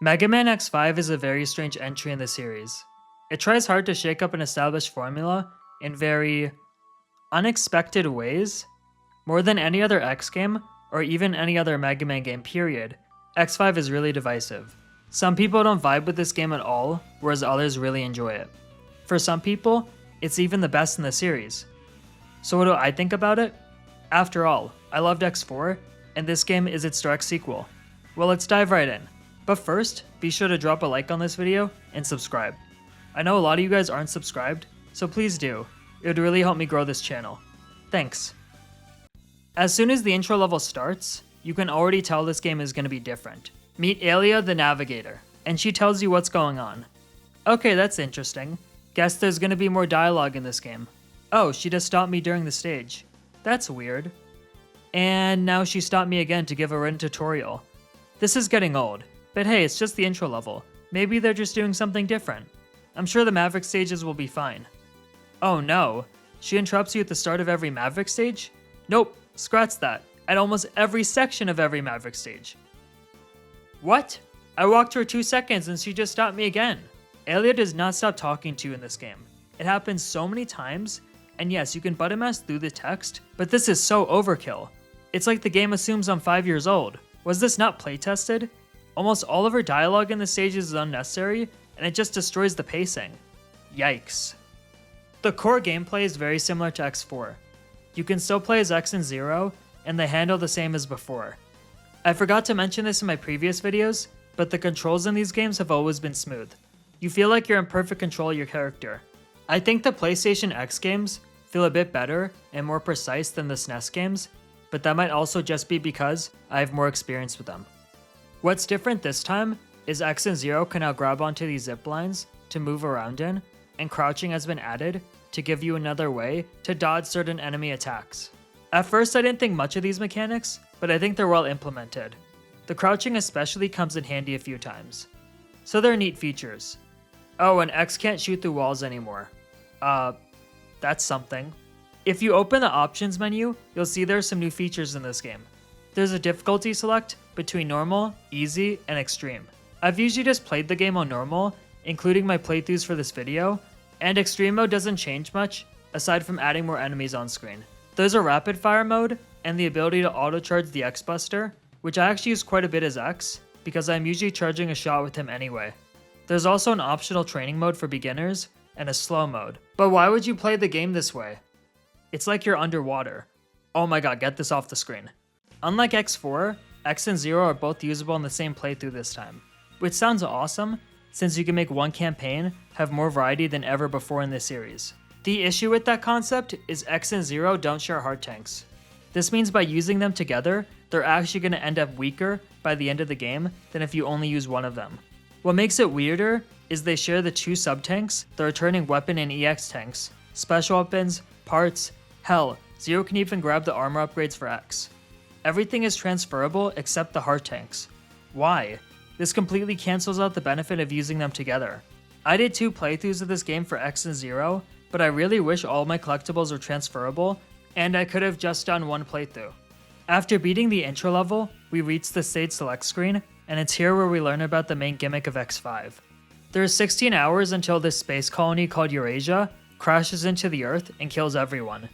Mega Man X5 is a very strange entry in the series. It tries hard to shake up an established formula in very unexpected ways. More than any other X game, or even any other Mega Man game period, X5 is really divisive. Some people don't vibe with this game at all, whereas others really enjoy it. For some people, it's even the best in the series. So what do I think about it? After all, I loved X4, and this game is its direct sequel. Well, let's dive right in. But first, be sure to drop a like on this video and subscribe. I know a lot of you guys aren't subscribed, so please do. It would really help me grow this channel. Thanks. As soon as the intro level starts, you can already tell this game is going to be different. Meet Alia the Navigator, and she tells you what's going on. Okay, that's interesting. Guess there's going to be more dialogue in this game. Oh, she just stopped me during the stage. That's weird. And now she stopped me again to give a written tutorial. This is getting old. But hey, it's just the intro level. Maybe they're just doing something different. I'm sure the Maverick stages will be fine. Oh no, she interrupts you at the start of every Maverick stage? Nope, scratch that. At almost every section of every Maverick stage. What? I walked her 2 seconds and she just stopped me again. Alia does not stop talking to you in this game. It happens so many times, and yes, you can button mash through the text, but this is so overkill. It's like the game assumes I'm 5 years old. Was this not playtested? Almost all of her dialogue in the stages is unnecessary, and it just destroys the pacing. Yikes. The core gameplay is very similar to X4. You can still play as X and Zero, and they handle the same as before. I forgot to mention this in my previous videos, but the controls in these games have always been smooth. You feel like you're in perfect control of your character. I think the PlayStation X games feel a bit better and more precise than the SNES games, but that might also just be because I have more experience with them. What's different this time is X and Zero can now grab onto these zip lines to move around in, and crouching has been added to give you another way to dodge certain enemy attacks. At first I didn't think much of these mechanics, but I think they're well implemented. The crouching especially comes in handy a few times. So they're neat features. Oh, and X can't shoot through walls anymore. That's something. If you open the options menu, you'll see there's some new features in this game. There's a difficulty select between normal, easy, and extreme. I've usually just played the game on normal, including my playthroughs for this video, and extreme mode doesn't change much, aside from adding more enemies on screen. There's a rapid fire mode, and the ability to auto-charge the X-Buster, which I actually use quite a bit as X, because I'm usually charging a shot with him anyway. There's also an optional training mode for beginners, and a slow mode. But why would you play the game this way? It's like you're underwater. Oh my god, get this off the screen. Unlike X4, X and Zero are both usable in the same playthrough this time, which sounds awesome since you can make one campaign have more variety than ever before in this series. The issue with that concept is X and Zero don't share heart tanks. This means by using them together, they're actually going to end up weaker by the end of the game than if you only use one of them. What makes it weirder is they share the 2 sub-tanks, the returning weapon and EX tanks, special weapons, parts, hell, Zero can even grab the armor upgrades for X. Everything is transferable except the heart tanks. Why? This completely cancels out the benefit of using them together. I did 2 playthroughs of this game for X and Zero, but I really wish all my collectibles were transferable, and I could have just done one playthrough. After beating the intro level, we reach the stage select screen, and it's here where we learn about the main gimmick of X5. There's 16 hours until this space colony called Eurasia crashes into the Earth and kills everyone.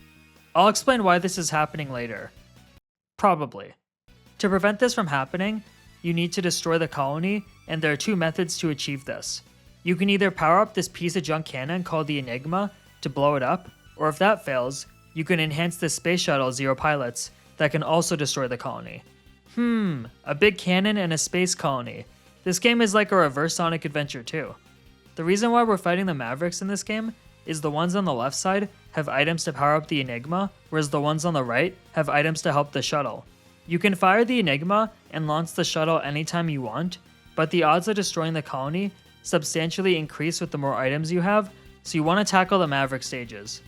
I'll explain why this is happening later. Probably. To prevent this from happening, you need to destroy the colony, and there are 2 methods to achieve this. You can either power up this piece of junk cannon called the Enigma to blow it up, or if that fails, you can enhance this space shuttle Zero pilots that can also destroy the colony. A big cannon and a space colony. This game is like a reverse Sonic Adventure 2. The reason why we're fighting the Mavericks in this game is the ones on the left side have items to power up the Enigma, whereas the ones on the right have items to help the shuttle. You can fire the Enigma and launch the shuttle anytime you want, but the odds of destroying the colony substantially increase with the more items you have, so you want to tackle the Maverick stages.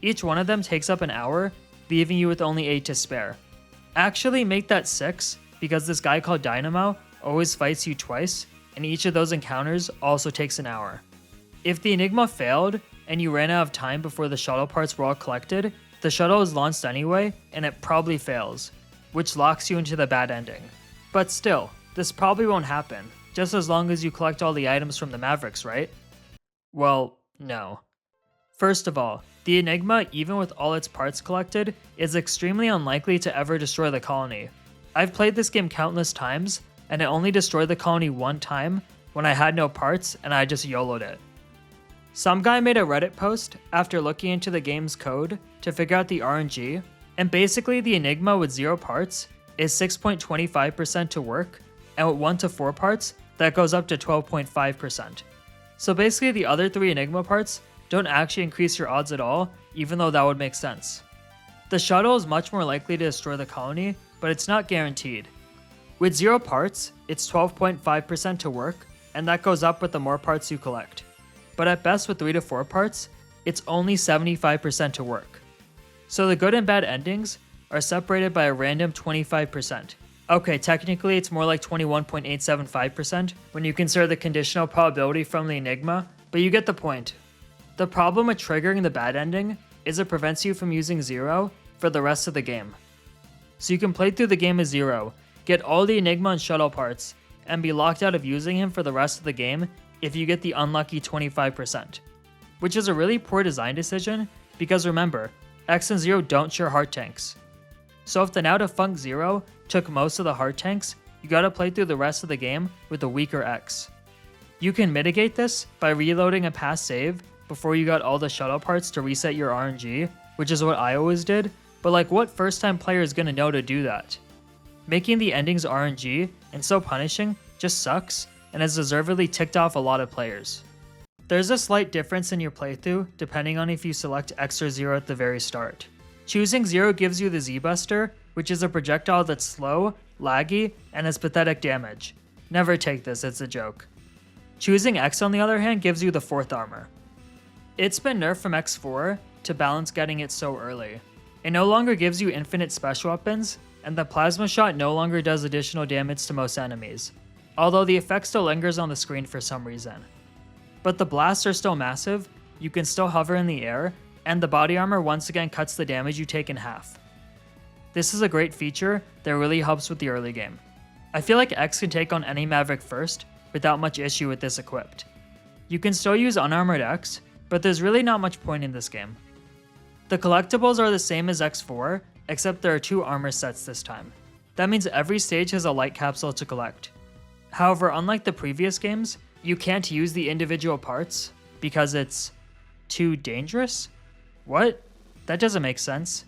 Each one of them takes up an hour, leaving you with only 8 to spare. Actually make that 6, because this guy called Dynamo always fights you twice, and each of those encounters also takes an hour. If the Enigma failed, and you ran out of time before the shuttle parts were all collected, the shuttle is launched anyway, and it probably fails, which locks you into the bad ending. But still, this probably won't happen. just as long as you collect all the items from the Mavericks, right? Well, no. First of all, the Enigma, even with all its parts collected, is extremely unlikely to ever destroy the colony. I've played this game countless times, and it only destroyed the colony one time when I had no parts and I just YOLO'd it. Some guy made a Reddit post after looking into the game's code to figure out the RNG, and basically the Enigma with 0 parts is 6.25% to work, and with 1 to 4 parts, that goes up to 12.5%. So basically the other 3 Enigma parts don't actually increase your odds at all, even though that would make sense. The shuttle is much more likely to destroy the colony, but it's not guaranteed. With 0 parts, it's 12.5% to work, and that goes up with the more parts you collect. But at best with 3 to 4 parts, it's only 75% to work. So the good and bad endings are separated by a random 25%. Okay, technically it's more like 21.875% when you consider the conditional probability from the Enigma, but you get the point. The problem with triggering the bad ending is it prevents you from using 0 for the rest of the game. So you can play through the game as 0, get all the Enigma and shuttle parts, and be locked out of using him for the rest of the game if you get the unlucky 25%. Which is a really poor design decision, because remember, X and 0 don't share heart tanks. So if the now defunct 0 took most of the heart tanks, you gotta play through the rest of the game with a weaker X. You can mitigate this by reloading a past save before you got all the shuttle parts to reset your RNG, which is what I always did, but like what first time player is gonna know to do that? Making the endings RNG and so punishing just sucks and has deservedly ticked off a lot of players. There's a slight difference in your playthrough depending on if you select X or 0 at the very start. Choosing 0 gives you the Z-Buster, which is a projectile that's slow, laggy, and has pathetic damage. Never take this, it's a joke. Choosing X on the other hand gives you the 4th armor. It's been nerfed from X4 to balance getting it so early. It no longer gives you infinite special weapons, and the plasma shot no longer does additional damage to most enemies, although the effect still lingers on the screen for some reason. But the blasts are still massive, you can still hover in the air, and the body armor once again cuts the damage you take in half. This is a great feature that really helps with the early game. I feel like X can take on any Maverick first without much issue with this equipped. You can still use unarmored X, but there's really not much point in this game. The collectibles are the same as X4, except there are 2 armor sets this time. That means every stage has a light capsule to collect. However, unlike the previous games, you can't use the individual parts because it's too dangerous? What? That doesn't make sense.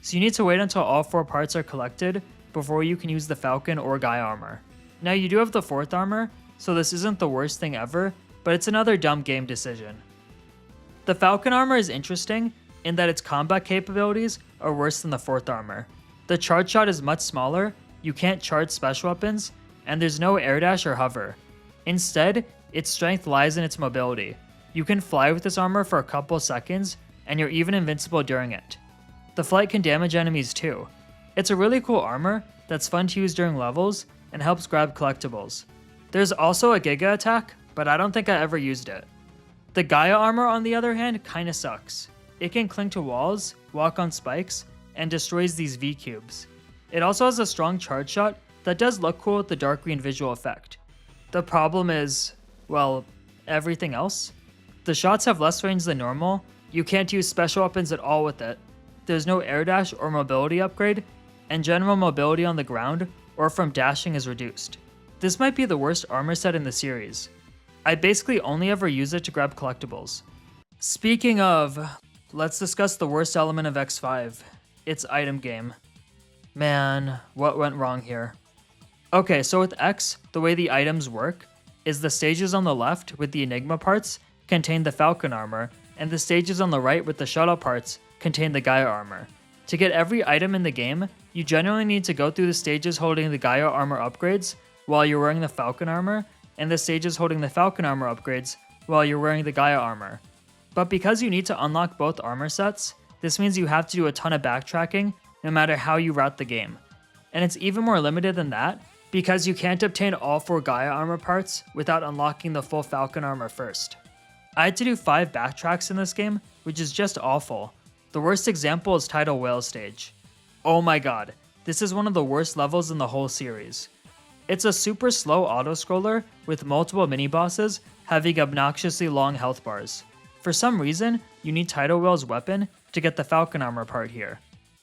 So you need to wait until all 4 parts are collected before you can use the Falcon or Guy armor. Now you do have the 4th armor, so this isn't the worst thing ever, but it's another dumb game decision. The Falcon armor is interesting in that its combat capabilities are worse than the 4th armor. The charge shot is much smaller, you can't charge special weapons, and there's no air dash or hover. Instead, its strength lies in its mobility. You can fly with this armor for a couple seconds, and you're even invincible during it. The flight can damage enemies too. It's a really cool armor that's fun to use during levels and helps grab collectibles. There's also a Giga attack, but I don't think I ever used it. The Gaia armor, on the other hand, kinda sucks. It can cling to walls, walk on spikes, and destroys these V-cubes. It also has a strong charge shot that does look cool with the dark green visual effect. The problem is, well, everything else. The shots have less range than normal, you can't use special weapons at all with it, there's no air dash or mobility upgrade, and general mobility on the ground or from dashing is reduced. This might be the worst armor set in the series. I basically only ever use it to grab collectibles. Speaking of, let's discuss the worst element of X5, its item game. Man, what went wrong here? Okay, so with X, the way the items work is the stages on the left with the Enigma parts contain the Falcon armor, and the stages on the right with the shuttle parts contain the Gaia armor. To get every item in the game, you generally need to go through the stages holding the Gaia armor upgrades while you're wearing the Falcon armor, and the stages holding the Falcon armor upgrades while you're wearing the Gaia armor. But because you need to unlock both armor sets, this means you have to do a ton of backtracking no matter how you route the game. And it's even more limited than that, because you can't obtain all 4 Gaia armor parts without unlocking the full Falcon armor first. I had to do 5 backtracks in this game, which is just awful. The worst example is Tidal Whale Stage. Oh my god, this is one of the worst levels in the whole series. It's a super slow auto-scroller with multiple mini-bosses having obnoxiously long health bars. For some reason, you need Tidal Whale's weapon to get the Falcon armor part here.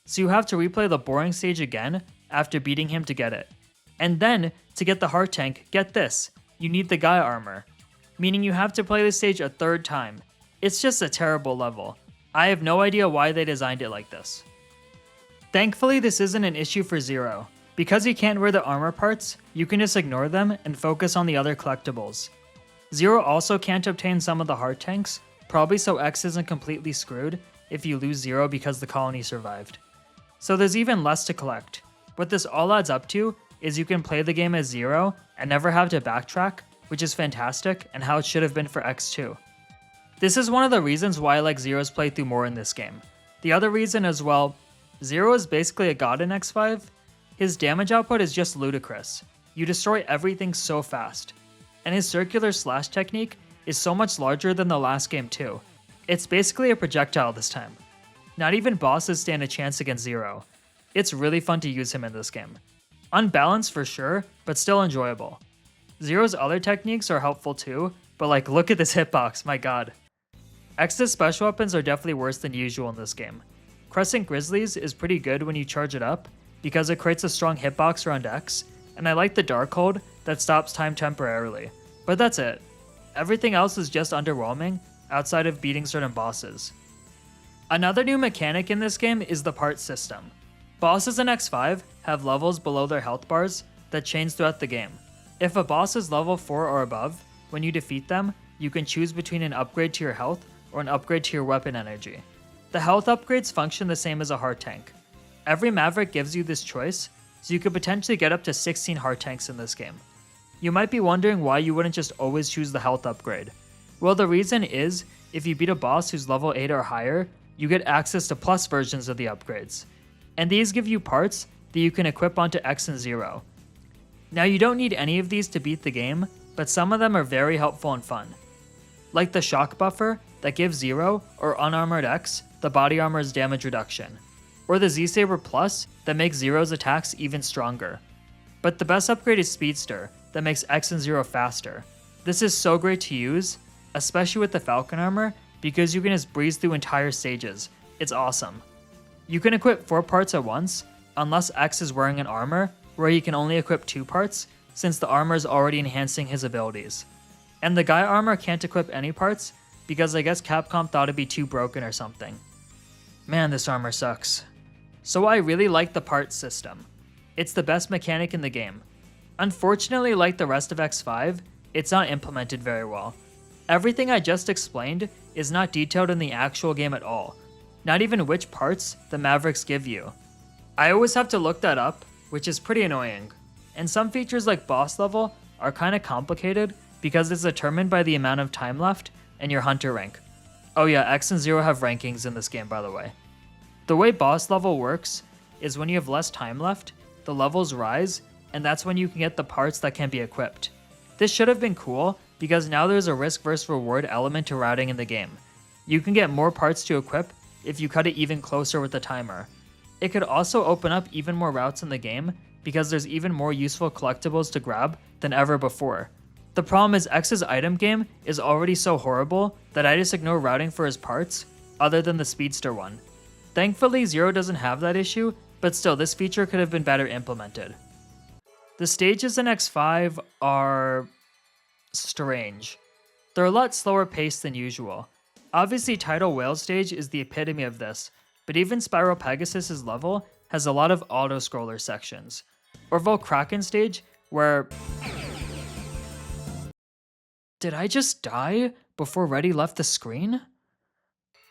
So you have to replay the boring stage again after beating him to get it. And then, to get the heart tank, get this, you need the Guy armor. Meaning you have to play this stage a third time. It's just a terrible level. I have no idea why they designed it like this. Thankfully, this isn't an issue for Zero. Because he can't wear the armor parts, you can just ignore them and focus on the other collectibles. Zero also can't obtain some of the heart tanks, probably so X isn't completely screwed if you lose Zero because the colony survived. So there's even less to collect. What this all adds up to is you can play the game as Zero and never have to backtrack, which is fantastic and how it should have been for X2. This is one of the reasons why I like Zero's playthrough more in this game. The other reason as well, Zero is basically a god in X5. His damage output is just ludicrous. You destroy everything so fast. And his circular slash technique is so much larger than the last game too. It's basically a projectile this time. Not even bosses stand a chance against Zero. It's really fun to use him in this game. Unbalanced for sure, but still enjoyable. Zero's other techniques are helpful too, but like look at this hitbox, my god. X's special weapons are definitely worse than usual in this game. Crescent Grizzlies is pretty good when you charge it up, because it creates a strong hitbox around X, and I like the Darkhold that stops time temporarily. But that's it. Everything else is just underwhelming, outside of beating certain bosses. Another new mechanic in this game is the part system. Bosses in X5 have levels below their health bars that change throughout the game. If a boss is level 4 or above, when you defeat them, you can choose between an upgrade to your health or an upgrade to your weapon energy. The health upgrades function the same as a heart tank. Every Maverick gives you this choice, so you could potentially get up to 16 heart tanks in this game. You might be wondering why you wouldn't just always choose the health upgrade. Well, the reason is, if you beat a boss who's level 8 or higher, you get access to plus versions of the upgrades. And these give you parts that you can equip onto X and Zero. Now you don't need any of these to beat the game, but some of them are very helpful and fun. Like the shock buffer that gives Zero or unarmored X the body armor's damage reduction. Or the Z-Saber Plus that makes Zero's attacks even stronger. But the best upgrade is Speedster that makes X and Zero faster. This is so great to use, especially with the Falcon armor, because you can just breeze through entire stages. It's awesome. You can equip 4 parts at once, unless X is wearing an armor, where he can only equip 2 parts, since the armor is already enhancing his abilities. And the Guy armor can't equip any parts, because I guess Capcom thought it'd be too broken or something. Man, this armor sucks. So I really like the parts system. It's the best mechanic in the game. Unfortunately, like the rest of X5, it's not implemented very well. Everything I just explained is not detailed in the actual game at all. Not even which parts the Mavericks give you. I always have to look that up, which is pretty annoying. And some features like boss level are kinda complicated because it's determined by the amount of time left and your hunter rank. Oh yeah, X and Zero have rankings in this game, by the way. The way boss level works is when you have less time left, the levels rise, and that's when you can get the parts that can be equipped. This should have been cool, because now there's a risk versus reward element to routing in the game. You can get more parts to equip if you cut it even closer with the timer. It could also open up even more routes in the game, because there's even more useful collectibles to grab than ever before. The problem is X's item game is already so horrible that I just ignore routing for his parts, other than the Speedster one. Thankfully, Zero doesn't have that issue, but still, this feature could have been better implemented. The stages in X5 are strange. They're a lot slower paced than usual. Obviously, Tidal Whale stage is the epitome of this, but even Spiral Pegasus's level has a lot of auto-scroller sections. Or Volkraken stage, where... Did I just die before Reddy left the screen?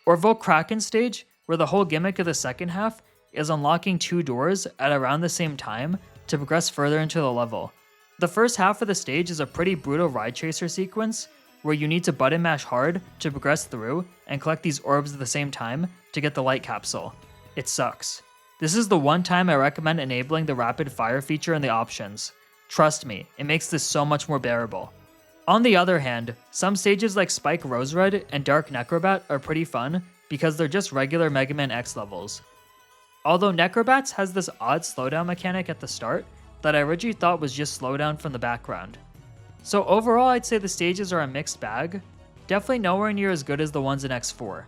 Or Volkraken stage, where the whole gimmick of the second half is unlocking 2 doors at around the same time to progress further into the level. The first half of the stage is a pretty brutal ride chaser sequence, where you need to button mash hard to progress through and collect these orbs at the same time to get the light capsule. It sucks. This is the one time I recommend enabling the rapid fire feature in the options. Trust me, it makes this so much more bearable. On the other hand, some stages like Spike Rose Red and Dark Necrobat are pretty fun because they're just regular Mega Man X levels. Although Necrobats has this odd slowdown mechanic at the start, that I originally thought was just slowdown from the background. So overall, I'd say the stages are a mixed bag, definitely nowhere near as good as the ones in X4.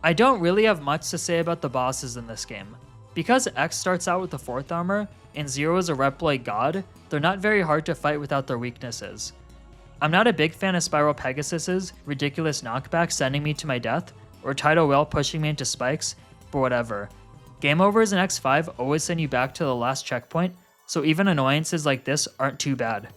I don't really have much to say about the bosses in this game. Because X starts out with the 4th armor, and Zero is a Reploid god, they're not very hard to fight without their weaknesses. I'm not a big fan of Spiral Pegasus's ridiculous knockback sending me to my death, or Tidal Whale pushing me into spikes, but whatever. Game overs in X5 always send you back to the last checkpoint, so even annoyances like this aren't too bad.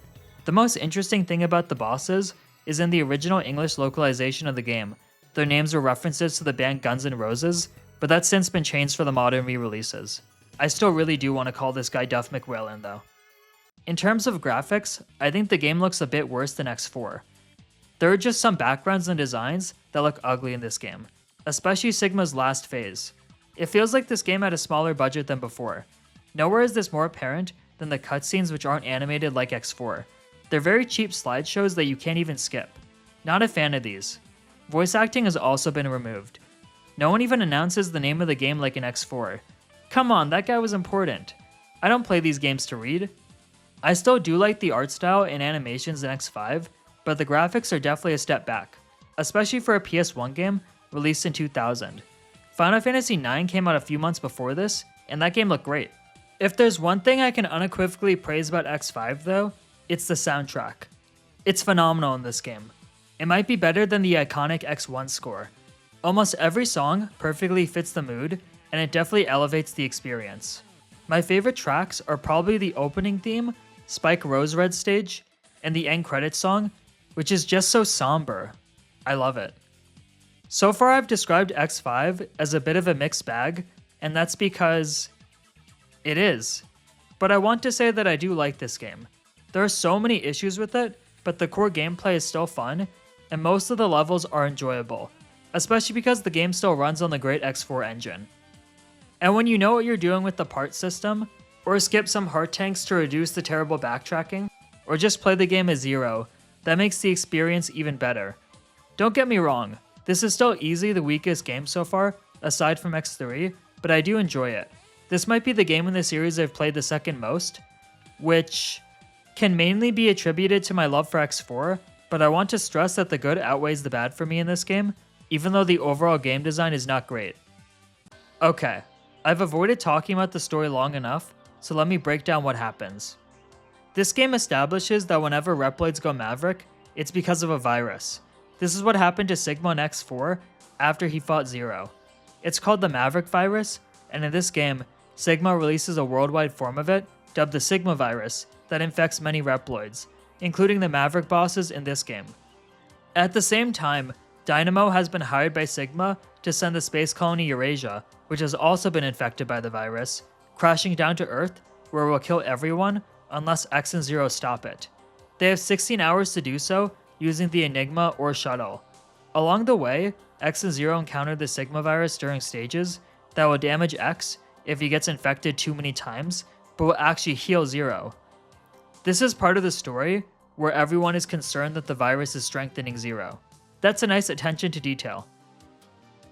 The most interesting thing about the bosses is in the original English localization of the game, their names were references to the band Guns N' Roses, but that's since been changed for the modern re-releases. I still really do want to call this guy Duff McWhalen though. In terms of graphics, I think the game looks a bit worse than X4. There are just some backgrounds and designs that look ugly in this game, especially Sigma's last phase. It feels like this game had a smaller budget than before. Nowhere is this more apparent than the cutscenes which aren't animated like X4. They're very cheap slideshows that you can't even skip. Not a fan of these. Voice acting has also been removed. No one even announces the name of the game like in X4. Come on, that guy was important. I don't play these games to read. I still do like the art style and animations in X5, but the graphics are definitely a step back, especially for a PS1 game released in 2000. Final Fantasy IX came out a few months before this, and that game looked great. If there's one thing I can unequivocally praise about X5 though, it's the soundtrack. It's phenomenal in this game. It might be better than the iconic X1 score. Almost every song perfectly fits the mood, and it definitely elevates the experience. My favorite tracks are probably the opening theme, Spike Rose Red stage, and the end credits song, which is just so somber. I love it. So far I've described X5 as a bit of a mixed bag, and that's because it is. But I want to say that I do like this game. There are so many issues with it, but the core gameplay is still fun, and most of the levels are enjoyable, especially because the game still runs on the great X4 engine. And when you know what you're doing with the parts system, or skip some heart tanks to reduce the terrible backtracking, or just play the game as Zero, that makes the experience even better. Don't get me wrong, this is still easily the weakest game so far, aside from X3, but I do enjoy it. This might be the game in the series I've played the second most, which can mainly be attributed to my love for X4, but I want to stress that the good outweighs the bad for me in this game, even though the overall game design is not great. Okay, I've avoided talking about the story long enough, so let me break down what happens. This game establishes that whenever Reploids go Maverick, it's because of a virus. This is what happened to Sigma in X4 after he fought Zero. It's called the Maverick virus, and in this game, Sigma releases a worldwide form of it, dubbed the Sigma virus, that infects many Reploids, including the Maverick bosses in this game. At the same time, Dynamo has been hired by Sigma to send the space colony Eurasia, which has also been infected by the virus, crashing down to Earth, where it will kill everyone unless X and Zero stop it. They have 16 hours to do so using the Enigma or shuttle. Along the way, X and Zero encounter the Sigma virus during stages that will damage X if he gets infected too many times, but will actually heal Zero. This is part of the story where everyone is concerned that the virus is strengthening Zero. That's a nice attention to detail.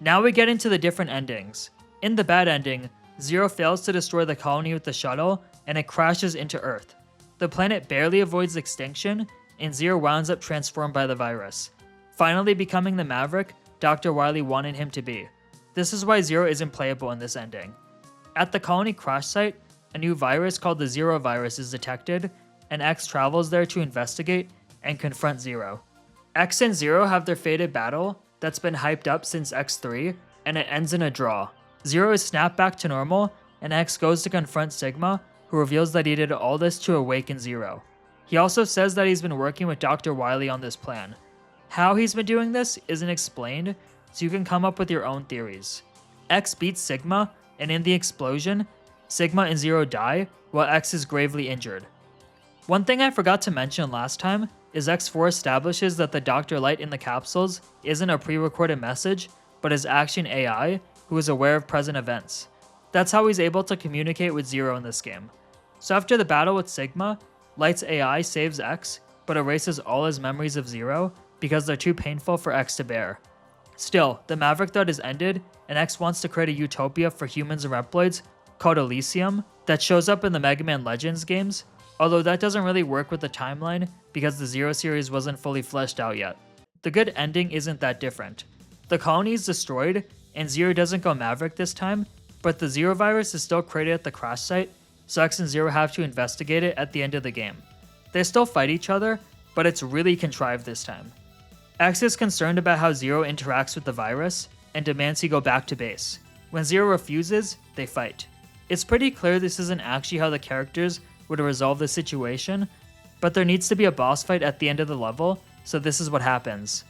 Now we get into the different endings. In the bad ending, Zero fails to destroy the colony with the shuttle, and it crashes into Earth. The planet barely avoids extinction, and Zero winds up transformed by the virus, finally becoming the Maverick Dr. Wily wanted him to be. This is why Zero isn't playable in this ending. At the colony crash site, a new virus called the Zero virus is detected, and X travels there to investigate and confront Zero. X and Zero have their fated battle that's been hyped up since X3, and it ends in a draw. Zero is snapped back to normal, and X goes to confront Sigma, who reveals that he did all this to awaken Zero. He also says that he's been working with Dr. Wily on this plan. How he's been doing this isn't explained, so you can come up with your own theories. X beats Sigma, and in the explosion, Sigma and Zero die, while X is gravely injured. One thing I forgot to mention last time is X4 establishes that the Dr. Light in the capsules isn't a pre-recorded message, but is actually an AI who is aware of present events. That's how he's able to communicate with Zero in this game. So after the battle with Sigma, Light's AI saves X, but erases all his memories of Zero because they're too painful for X to bear. Still, the Maverick threat is ended, and X wants to create a utopia for humans and Reploids called Elysium, that shows up in the Mega Man Legends games, although that doesn't really work with the timeline because the Zero series wasn't fully fleshed out yet. The good ending isn't that different. The colony is destroyed, and Zero doesn't go Maverick this time, but the Zero virus is still created at the crash site, so X and Zero have to investigate it at the end of the game. They still fight each other, but it's really contrived this time. X is concerned about how Zero interacts with the virus, and demands he go back to base. When Zero refuses, they fight. It's pretty clear this isn't actually how the characters would resolve the situation, but there needs to be a boss fight at the end of the level, so this is what happens.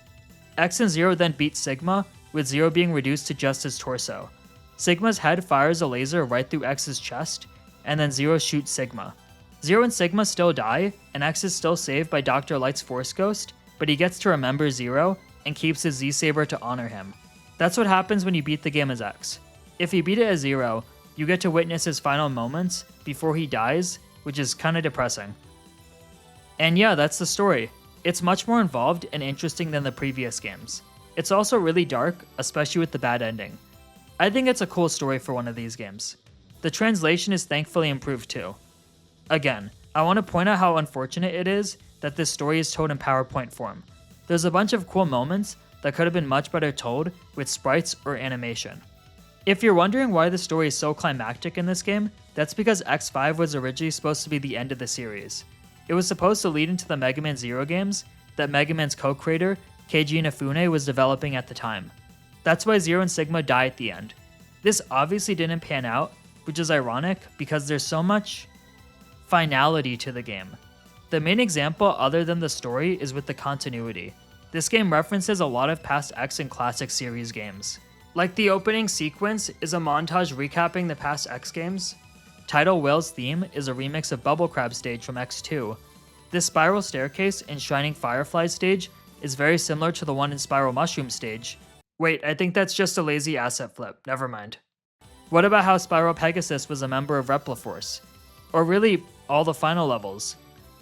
X and Zero then beat Sigma, with Zero being reduced to just his torso. Sigma's head fires a laser right through X's chest, and then Zero shoots Sigma. Zero and Sigma still die, and X is still saved by Dr. Light's Force Ghost, but he gets to remember Zero and keeps his Z-Saber to honor him. That's what happens when you beat the game as X. If you beat it as Zero, you get to witness his final moments before he dies, which is kinda depressing. And yeah, that's the story. It's much more involved and interesting than the previous games. It's also really dark, especially with the bad ending. I think it's a cool story for one of these games. The translation is thankfully improved too. Again, I want to point out how unfortunate it is that this story is told in PowerPoint form. There's a bunch of cool moments that could have been much better told with sprites or animation. If you're wondering why the story is so climactic in this game, that's because X5 was originally supposed to be the end of the series. It was supposed to lead into the Mega Man Zero games that Mega Man's co-creator, Keiji Inafune, was developing at the time. That's why Zero and Sigma die at the end. This obviously didn't pan out, which is ironic because there's so much finality to the game. The main example other than the story is with the continuity. This game references a lot of past X and classic series games. Like the opening sequence is a montage recapping the past X games. Tidal Whale's theme is a remix of Bubble Crab stage from X2. This Spiral Staircase and Shining Firefly stage is very similar to the one in Spiral Mushroom stage. Wait, I think that's just a lazy asset flip, never mind. What about how Spiral Pegasus was a member of Repliforce? Or really, all the final levels.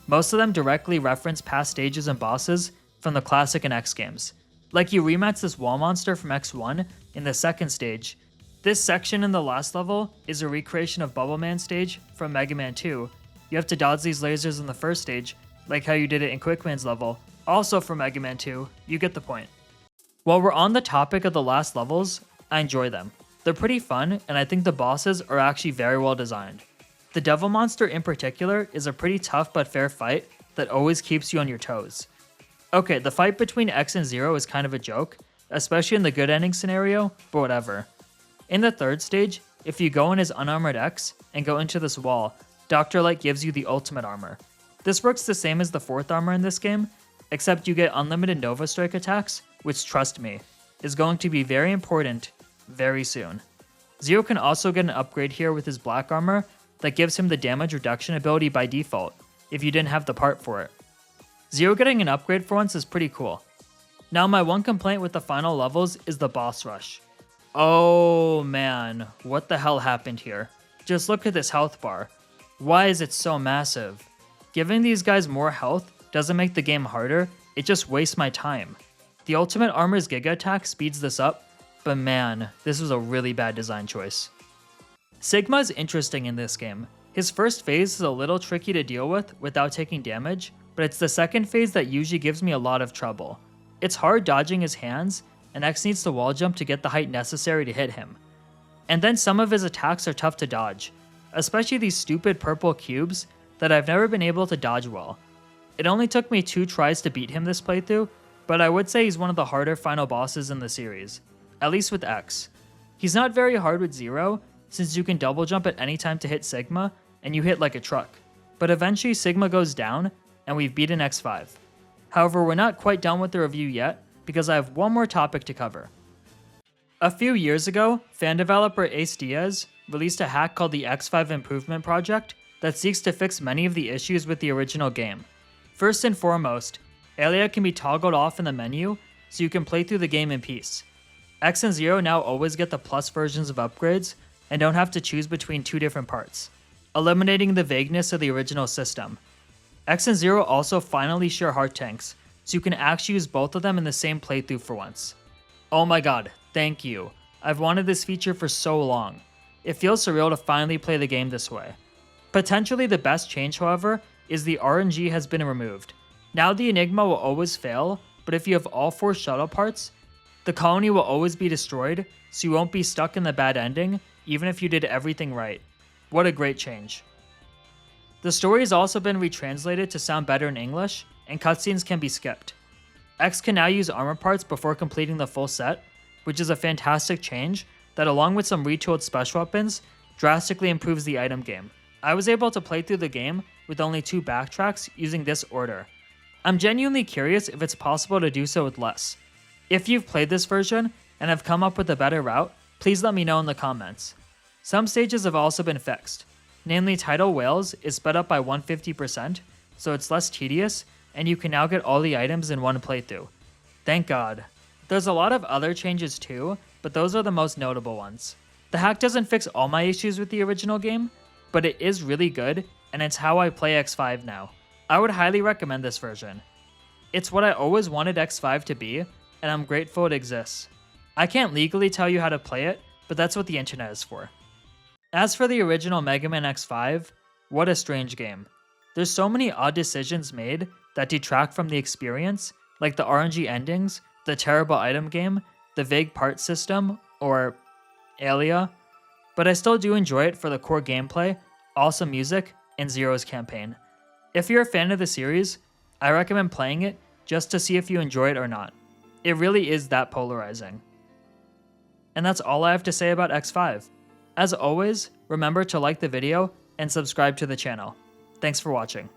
Most of them directly reference past stages and bosses from the classic and X games. Like you rematch this wall monster from X1 in the second stage. This section in the last level is a recreation of Bubble Man stage from Mega Man 2. You have to dodge these lasers in the first stage, like how you did it in Quickman's level, also from Mega Man 2, you get the point. While we're on the topic of the last levels, I enjoy them. They're pretty fun, and I think the bosses are actually very well designed. The Devil Monster in particular is a pretty tough but fair fight that always keeps you on your toes. Okay, the fight between X and Zero is kind of a joke, especially in the good ending scenario, but whatever. In the third stage, if you go in as unarmored X and go into this wall, Dr. Light gives you the ultimate armor. This works the same as the fourth armor in this game, except you get unlimited Nova Strike attacks, which, trust me, is going to be very important very soon. Zero can also get an upgrade here with his black armor that gives him the damage reduction ability by default, if you didn't have the part for it. Zero getting an upgrade for once is pretty cool. Now my one complaint with the final levels is the boss rush. Oh man, what the hell happened here? Just look at this health bar. Why is it so massive? Giving these guys more health doesn't make the game harder, it just wastes my time. The ultimate armor's Giga Attack speeds this up, but man, this was a really bad design choice. Sigma is interesting in this game. His first phase is a little tricky to deal with without taking damage, but it's the second phase that usually gives me a lot of trouble. It's hard dodging his hands, and X needs to wall jump to get the height necessary to hit him. And then some of his attacks are tough to dodge, especially these stupid purple cubes that I've never been able to dodge well. It only took me 2 tries to beat him this playthrough, but I would say he's one of the harder final bosses in the series, at least with X. He's not very hard with Zero, since you can double jump at any time to hit Sigma, and you hit like a truck. But eventually Sigma goes down, and we've beaten X5. However, we're not quite done with the review yet, because I have one more topic to cover. A few years ago, fan developer Ace Diaz released a hack called the X5 Improvement Project that seeks to fix many of the issues with the original game. First and foremost, Alia can be toggled off in the menu, so you can play through the game in peace. X and Zero now always get the plus versions of upgrades, and don't have to choose between 2 different parts, eliminating the vagueness of the original system. X and Zero also finally share heart tanks, so you can actually use both of them in the same playthrough for once. Oh my god, thank you. I've wanted this feature for so long. It feels surreal to finally play the game this way. Potentially the best change, however, is the RNG has been removed. Now the Enigma will always fail, but if you have all 4 shuttle parts, the colony will always be destroyed, so you won't be stuck in the bad ending, even if you did everything right. What a great change. The story has also been retranslated to sound better in English, and cutscenes can be skipped. X can now use armor parts before completing the full set, which is a fantastic change that, along with some retooled special weapons, drastically improves the item game. I was able to play through the game with only 2 backtracks using this order. I'm genuinely curious if it's possible to do so with less. If you've played this version and have come up with a better route, please let me know in the comments. Some stages have also been fixed. Namely, Tidal Whales is sped up by 150%, so it's less tedious, and you can now get all the items in one playthrough. Thank God. There's a lot of other changes too, but those are the most notable ones. The hack doesn't fix all my issues with the original game, but it is really good, and it's how I play X5 now. I would highly recommend this version. It's what I always wanted X5 to be, and I'm grateful it exists. I can't legally tell you how to play it, but that's what the internet is for. As for the original Mega Man X5, what a strange game. There's so many odd decisions made that detract from the experience, like the RNG endings, the terrible item game, the vague part system, or Alia, but I still do enjoy it for the core gameplay, awesome music, and Zero's campaign. If you're a fan of the series, I recommend playing it just to see if you enjoy it or not. It really is that polarizing. And that's all I have to say about X5. As always, remember to like the video and subscribe to the channel. Thanks for watching.